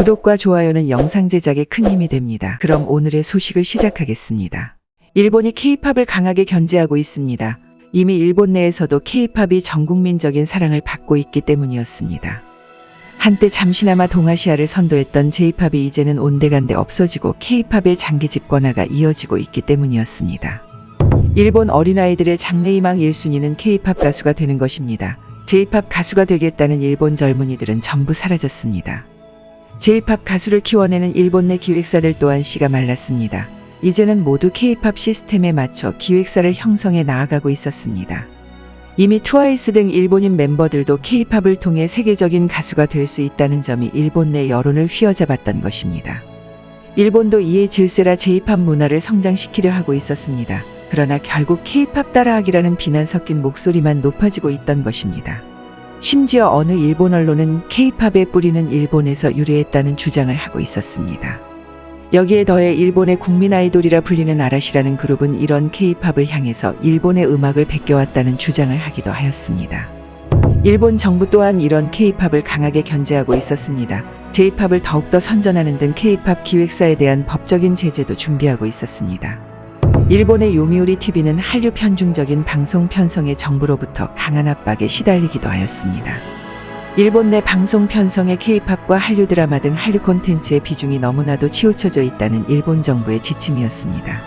구독과 좋아요는 영상 제작에 큰 힘이 됩니다. 그럼 오늘의 소식을 시작하겠습니다. 일본이 K-팝을 강하게 견제하고 있습니다. 이미 일본 내에서도 K-팝이 전국민적인 사랑을 받고 있기 때문이었습니다. 한때 잠시나마 동아시아를 선도했던 J-팝이 이제는 온데간데 없어지고 K-팝의 장기 집권화가 이어지고 있기 때문이었습니다. 일본 어린아이들의 장래희망 1순위는 K-팝 가수가 되는 것입니다. J-팝 가수가 되겠다는 일본 젊은이들은 전부 사라졌습니다. J-팝 가수를 키워내는 일본 내 기획사들 또한 씨가 말랐습니다. 이제는 모두 K-팝 시스템에 맞춰 기획사를 형성해 나아가고 있었습니다. 이미 트와이스 등 일본인 멤버들도 K-팝을 통해 세계적인 가수가 될 수 있다는 점이 일본 내 여론을 휘어잡았던 것입니다. 일본도 이에 질세라 J-팝 문화를 성장시키려 하고 있었습니다. 그러나 결국 K-팝 따라하기라는 비난 섞인 목소리만 높아지고 있던 것입니다. 심지어 어느 일본 언론은 K-팝의 뿌리는 일본에서 유래했다는 주장을 하고 있었습니다. 여기에 더해 일본의 국민 아이돌이라 불리는 아라시라는 그룹은 이런 K-팝을 향해서 일본의 음악을 베껴왔다는 주장을 하기도 하였습니다. 일본 정부 또한 이런 K-팝을 강하게 견제하고 있었습니다. J-팝을 더욱더 선전하는 등 K-팝 기획사에 대한 법적인 제재도 준비하고 있었습니다. 일본의 요미우리 TV는 한류 편중적인 방송 편성에 정부로부터 강한 압박에 시달리기도 하였습니다. 일본 내 방송 편성에 K-팝과 한류 드라마 등 한류 콘텐츠의 비중이 너무나도 치우쳐져 있다는 일본 정부의 지침이었습니다.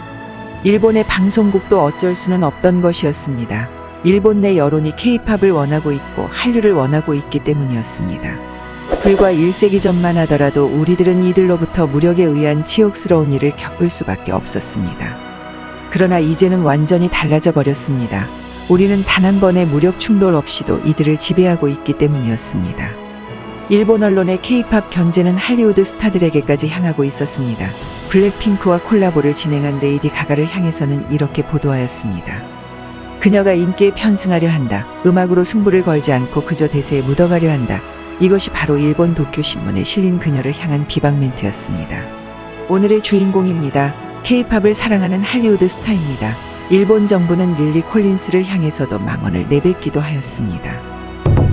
일본의 방송국도 어쩔 수는 없던 것이었습니다. 일본 내 여론이 K-팝을 원하고 있고 한류를 원하고 있기 때문이었습니다. 불과 1세기 전만 하더라도 우리들은 이들로부터 무력에 의한 치욕스러운 일을 겪을 수밖에 없었습니다. 그러나 이제는 완전히 달라져 버렸습니다. 우리는 단 한 번의 무력 충돌 없이도 이들을 지배하고 있기 때문이었습니다. 일본 언론의 K-팝 견제는 할리우드 스타들에게까지 향하고 있었습니다. 블랙핑크와 콜라보를 진행한 레이디 가가를 향해서는 이렇게 보도하였습니다. 그녀가 인기에 편승하려 한다. 음악으로 승부를 걸지 않고 그저 대세에 묻어가려 한다. 이것이 바로 일본 도쿄신문에 실린 그녀를 향한 비방 멘트였습니다. 오늘의 주인공입니다. K-팝을 사랑하는 할리우드 스타입니다. 일본 정부는 릴리 콜린스를 향해서도 망언을 내뱉기도 하였습니다.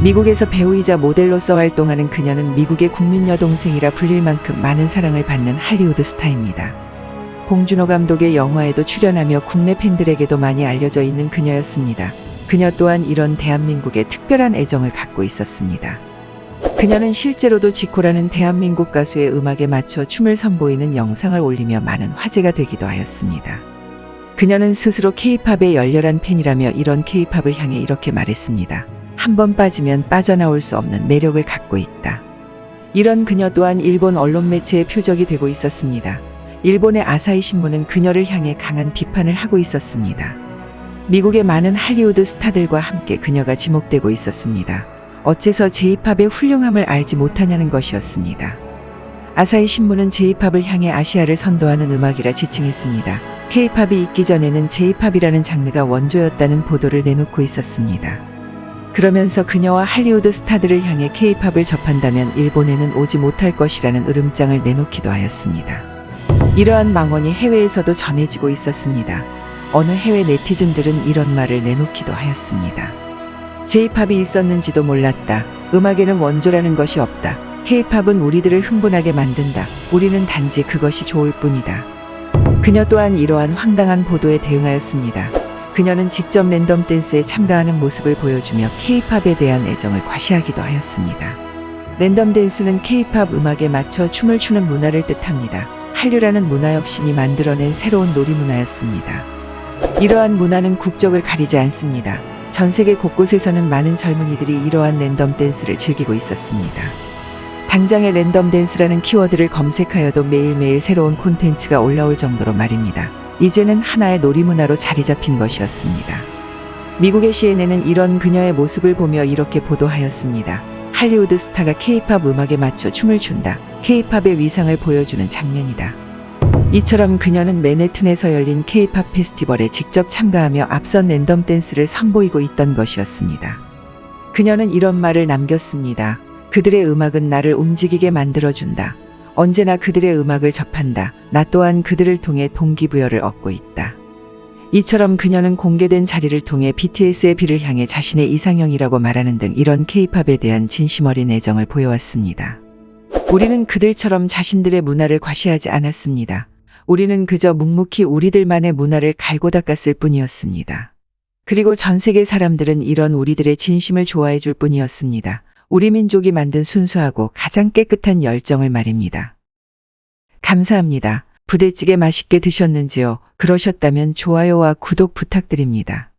미국에서 배우이자 모델로서 활동하는 그녀는 미국의 국민 여동생이라 불릴 만큼 많은 사랑을 받는 할리우드 스타입니다. 봉준호 감독의 영화에도 출연하며 국내 팬들에게도 많이 알려져 있는 그녀였습니다. 그녀 또한 이런 대한민국에 특별한 애정을 갖고 있었습니다. 그녀는 실제로도 지코라는 대한민국 가수의 음악에 맞춰 춤을 선보이는 영상을 올리며 많은 화제가 되기도 하였습니다. 그녀는 스스로 K-팝의 열렬한 팬이라며 이런 K-팝을 향해 이렇게 말했습니다. 한 번 빠지면 빠져나올 수 없는 매력을 갖고 있다. 이런 그녀 또한 일본 언론 매체의 표적이 되고 있었습니다. 일본의 아사히 신문은 그녀를 향해 강한 비판을 하고 있었습니다. 미국의 많은 할리우드 스타들과 함께 그녀가 지목되고 있었습니다. 어째서 J-팝의 훌륭함을 알지 못하냐는 것이었습니다. 아사히 신문은 J-팝을 향해 아시아를 선도하는 음악이라 지칭했습니다. K-팝이 있기 전에는 J-팝이라는 장르가 원조였다는 보도를 내놓고 있었습니다. 그러면서 그녀와 할리우드 스타들을 향해 K-팝을 접한다면 일본에는 오지 못할 것이라는 으름장을 내놓기도 하였습니다. 이러한 망언이 해외에서도 전해지고 있었습니다. 어느 해외 네티즌들은 이런 말을 내놓기도 하였습니다. J-팝이 있었는지도 몰랐다. 음악에는 원조라는 것이 없다. K-팝은 우리들을 흥분하게 만든다. 우리는 단지 그것이 좋을 뿐이다. 그녀 또한 이러한 황당한 보도에 대응하였습니다. 그녀는 직접 랜덤 댄스에 참가하는 모습을 보여주며 K-팝에 대한 애정을 과시하기도 하였습니다. 랜덤 댄스는 K-팝 음악에 맞춰 춤을 추는 문화를 뜻합니다. 한류라는 문화 혁신이 만들어낸 새로운 놀이문화였습니다. 이러한 문화는 국적을 가리지 않습니다. 전 세계 곳곳에서는 많은 젊은이들이 이러한 랜덤 댄스를 즐기고 있었습니다. 당장의 랜덤 댄스라는 키워드를 검색하여도 매일매일 새로운 콘텐츠가 올라올 정도로 말입니다. 이제는 하나의 놀이문화로 자리 잡힌 것이었습니다. 미국의 CNN은 이런 그녀의 모습을 보며 이렇게 보도하였습니다. 할리우드 스타가 K-팝 음악에 맞춰 춤을 춘다. K-팝의 위상을 보여주는 장면이다. 이처럼 그녀는 맨해튼에서 열린 K-팝 페스티벌에 직접 참가하며 앞선 랜덤 댄스를 선보이고 있던 것이었습니다. 그녀는 이런 말을 남겼습니다. 그들의 음악은 나를 움직이게 만들어준다. 언제나 그들의 음악을 접한다. 나 또한 그들을 통해 동기부여를 얻고 있다. 이처럼 그녀는 공개된 자리를 통해 BTS의 비를 향해 자신의 이상형이라고 말하는 등 이런 K-팝에 대한 진심 어린 애정을 보여왔습니다. 우리는 그들처럼 자신들의 문화를 과시하지 않았습니다. 우리는 그저 묵묵히 우리들만의 문화를 갈고 닦았을 뿐이었습니다. 그리고 전 세계 사람들은 이런 우리들의 진심을 좋아해 줄 뿐이었습니다. 우리 민족이 만든 순수하고 가장 깨끗한 열정을 말입니다. 감사합니다. 부대찌개 맛있게 드셨는지요? 그러셨다면 좋아요와 구독 부탁드립니다.